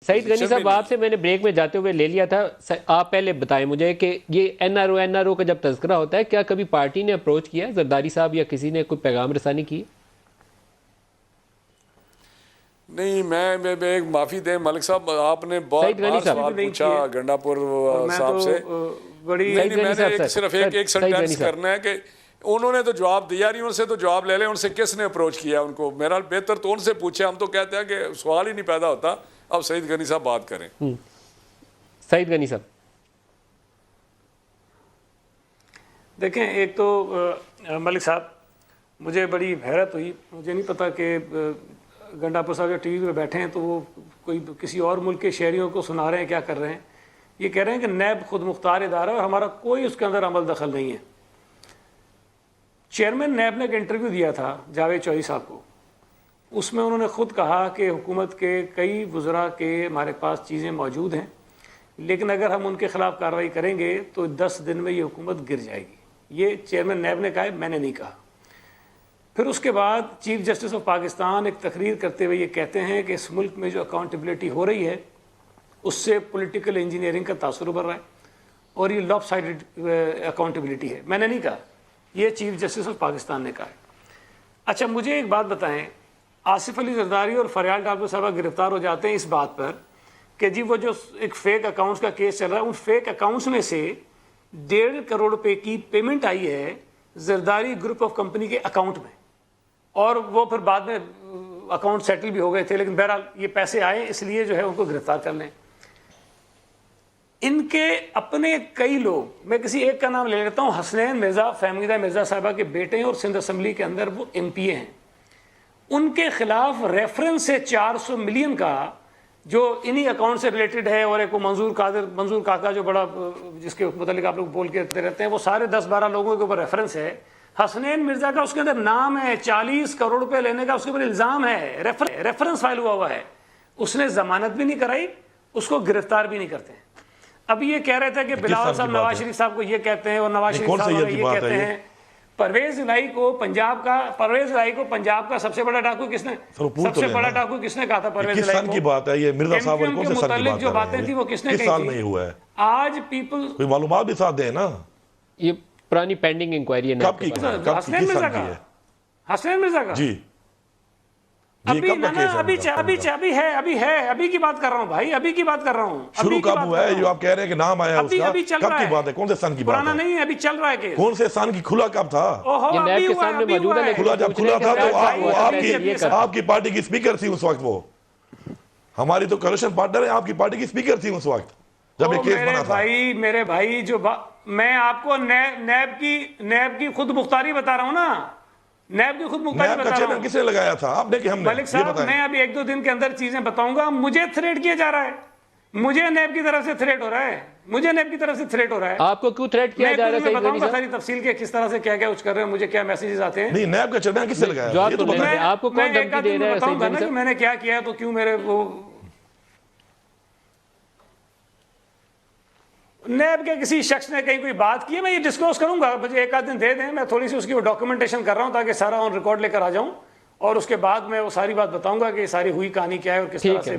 سعید غنی صاحب آپ سے میں نے بریک میں جاتے ہوئے لے لیا تھا، آپ پہلے بتائیں مجھے کہ یہ این آر او کا جب تذکرہ ہوتا ہے کیا کبھی پارٹی نے اپروچ کیا زرداری صاحب یا کسی نے کوئی پیغام رسانی کی؟ نہیں، میں ایک معافی دیں ملک صاحب، آپ نے بہت بار سوال پوچھا گنڈا پور صاحب سے، نہیں میں نے صرف ایک سنٹینس کرنا ہے کہ انہوں نے تو جواب دیا نہیں، ان سے تو جواب لے لیں، ان سے کس نے اپروچ کیا ان کو؟ میرا بہتر تو ان سے پوچھے، ہم تو کہتے ہیں کہ سوال ہی نہیں پیدا ہوتا۔ اب سعید غنی صاحب بات کریں۔ سعید غنی صاحب دیکھیں، ایک تو ملک صاحب مجھے بڑی حیرت ہوئی، مجھے نہیں پتا کہ گنڈا پور صاحب جو ٹی وی پہ بیٹھے ہیں تو وہ کوئی کسی اور ملک کے شہریوں کو سنا رہے ہیں، کیا کر رہے ہیں؟ یہ کہہ رہے ہیں کہ نیب خود مختار ادارہ ہے اور ہمارا کوئی اس کے اندر عمل دخل نہیں ہے۔ چیئرمین نیب نے ایک انٹرویو دیا تھا جاوید چوہدری صاحب کو، اس میں انہوں نے خود کہا کہ حکومت کے کئی وزراء کے ہمارے پاس چیزیں موجود ہیں، لیکن اگر ہم ان کے خلاف کارروائی کریں گے تو 10 دن میں یہ حکومت گر جائے گی۔ یہ چیئرمین نیب نے کہا ہے، میں نے نہیں کہا۔ پھر اس کے بعد چیف جسٹس آف پاکستان ایک تقریر کرتے ہوئے یہ کہتے ہیں کہ اس ملک میں جو اکاؤنٹیبلٹی ہو رہی ہے اس سے پولیٹیکل انجینئرنگ کا تاثر ابھر رہا ہے اور یہ لاپ سائڈڈ اکاؤنٹیبلٹی ہے۔ میں نے نہیں کہا، یہ چیف جسٹس آف پاکستان نے کہا ہے۔ اچھا مجھے ایک بات بتائیں، آصف علی زرداری اور فریال ڈار صاحب گرفتار ہو جاتے ہیں اس بات پر کہ جی وہ جو ایک فیک اکاؤنٹس کا کیس چل رہا ہے، ان فیک اکاؤنٹس میں سے 1.5 کروڑ روپے کی پیمنٹ آئی ہے زرداری گروپ آف کمپنی کے اکاؤنٹ میں، اور وہ پھر بعد میں اکاؤنٹ سیٹل بھی ہو گئے تھے، لیکن بہرحال یہ پیسے آئے اس لیے جو ہے ان کو گرفتار کر لیں۔ ان کے اپنے کئی لوگ، میں کسی ایک کا نام لے لیتا ہوں، حسنین مرزا، فہمیدہ مرزا صاحبہ کے بیٹے ہیں اور سندھ اسمبلی کے اندر وہ ایم پی اے ہیں، ان کے خلاف ریفرنس سے 400 ملین کا جو انہی اکاؤنٹ سے ریلیٹڈ ہے، اور ایک وہ منظور کاکا جو بڑا جس کے متعلق آپ لوگ بول کے رہتے ہیں، وہ سارے 10-12 لوگوں کے اوپر ریفرنس ہے۔ حسنین مرزا کا اس کے اندر نام ہے، 40 کروڑ روپے لینے کا اس کے اوپر الزام ہے، ریفرنس فائل ہوا ہے۔ اس نے ضمانت بھی نہیں کرائی، اس کو گرفتار بھی نہیں کرتے ہیں۔ اب یہ کہہ رہے تھے کہ بلاول صاحب نواز شریف صاحب کو یہ کہتے ہیں اور نواز شریف صاحب یہ کہتے ہیں۔ پرویز الہی کو پنجاب کا سب سے بڑا ڈاکو کس نے کہا تھا؟ پرویز الہی کو۔ کی بات ہے یہ مرزا صاحب کے متعلق جو باتیں تھی وہ کس نے کہی تھی؟ آج پیپل کوئی معلومات بھی ساتھ دیں نا، یہ پرانی پینڈنگ انکوائری ہے کب کی حسنین مرزا کا، حسنین مرزا کا جی ابھی کی بات کر رہا ہوں بھائی، ابھی کی بات کر رہا ہوں۔ شروع کب ہوا ہے جو آپ کہہ رہے ہیں کہ نام آیا اس کا؟ کب کی بات ہے؟ کون سے سن کی بات ہے؟ پرانا نہیں ہے، ابھی چل رہا ہے کیس۔ کون سے سن کی؟ کھلا کب تھا؟ یہ نیب کے سامنے موجود ہے، کھلا جب کھلا تھا تو آپ کی پارٹی کی اسپیکر تھی اس وقت، وہ ہماری تو کولیشن پارٹنر ہے، آپ کی پارٹی کی اسپیکر تھی اس وقت جب یہ کیس بنا تھا۔ میرے بھائی جو میں آپ کو نیب کی خود مختاری بتا رہا ہوں نا، نیب کی خود مختاری بتا رہا ہوں۔ کس نے لگایا تھا؟ آپ نے کہ ہم نے؟ ملک صاحب میں ابھی 1-2 دن کے اندر چیزیں بتاؤں گا۔ مجھے تھریٹ کیا جا رہا ہے، مجھے نیب کی طرف سے تھریٹ ہو رہا ہے، مجھے نیب کی طرف سے تھریٹ ہو رہا ہے۔ آپ کو کیوں تھریٹ کیا جا رہا ہے؟ میں بتاؤں گا ساری تفصیل کے کس طرح سے کیا کچھ کر رہے ہیں، مجھے کیا میسیجز آتے ہیں۔ نہیں نیب کا چڑھنا کس نے لگایا؟ یہ تو بتائیں۔ آپ کو کون دھمکی دے رہا ہے؟ بتاؤں گا نا کہ میں نے کیا کیا ہے، تو کیوں میرے وہ نیب کے کسی شخص نے کہیں کوئی بات کی ہے، میں یہ ڈسکلوز کروں گا، مجھے 1 آدھ دن دے دیں، میں تھوڑی سی اس کی وہ ڈاکیومنٹیشن کر رہا ہوں تاکہ سارا آن ریکارڈ لے کر آ جاؤں، اور اس کے بعد میں وہ ساری بات بتاؤں گا کہ یہ ساری ہوئی کہانی کیا ہے اور کس طرح سے